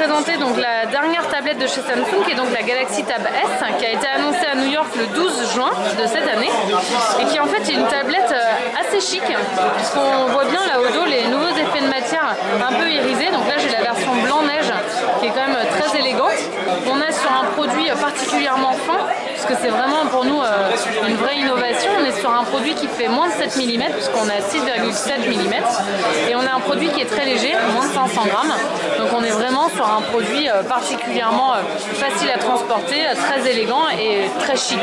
présenter donc la dernière tablette de chez Samsung, qui est donc la Galaxy Tab S, qui a été annoncée à New York le 12 juin de cette année, et qui en fait est une tablette assez chic, puisqu'on voit bien là au dos les nouveaux effets de matière un peu irisés. Donc là j'ai la version blanc neige qui est quand même très élégante. On est sur un produit particulièrement fin, puisque c'est vraiment pour nous une vraie innovation. On est sur un produit qui fait moins de 7 mm, puisqu'on a 6,7 mm, et on a un produit qui est très léger, moins de 500 grammes. Donc on est vraiment sur un produit particulièrement facile à transporter, très élégant et très chic.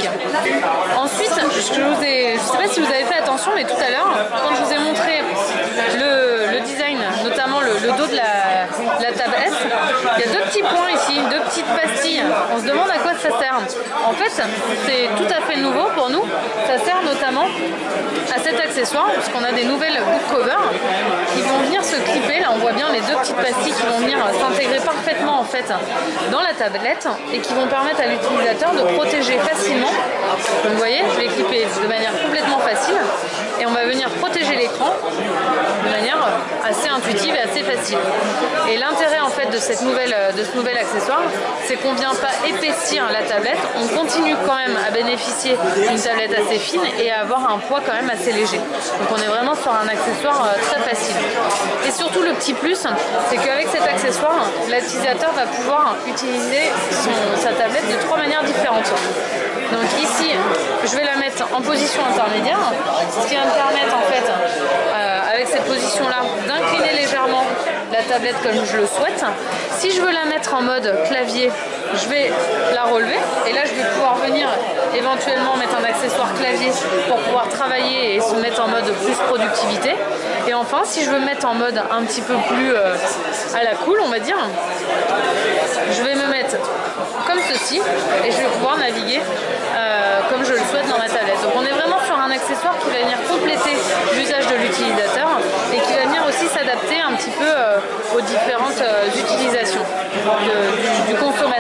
Ensuite, je ne sais pas si vous avez fait attention, mais tout à l'heure, quand je vous ai montré le design, notamment le dos de la Tab S, il y a deux petits points ici, deux petites pastilles. On se demande à quoi ça sert. En fait, c'est tout à fait nouveau pour nous. Ça sert notamment à cet accessoire, puisqu'on a des nouvelles book covers qui vont venir se clipper. Là, on voit bien les deux petites pastilles qui vont venir s'intégrer parfaitement en fait dans la tablette et qui vont permettre à l'utilisateur de protéger facilement. Donc, vous voyez, je vais clipper de manière complètement facile et on va venir protéger l'écran de manière assez intuitive et assez facile. Et l'intérêt en fait de ce nouvel accessoire, c'est qu'on ne vient pas épaissir la tablette, on continue quand même à bénéficier d'une tablette assez fine et à avoir un poids quand même assez léger. Donc on est vraiment sur un accessoire très facile. Et surtout le petit plus, c'est qu'avec cet accessoire, l'utilisateur va pouvoir utiliser sa tablette de 3 manières différentes. Donc ici, je vais la mettre en position intermédiaire, ce qui va me permettre en fait, avec cette position-là, d'incliner légèrement la tablette comme je le souhaite. Si je veux la mettre en mode clavier, je vais la relever et là je vais pouvoir venir éventuellement mettre un accessoire clavier pour pouvoir travailler et se mettre en mode plus productivité. Et enfin, si je veux mettre en mode un petit peu plus à la cool, on va dire, je vais me mettre comme ceci et je vais pouvoir naviguer comme je le souhaite dans ma tablette. Donc on est vraiment sur un accessoire qui va venir compléter l'usage de l'utilisateur et qui va venir aussi s'adapter un petit peu aux différentes utilisations du consommateur.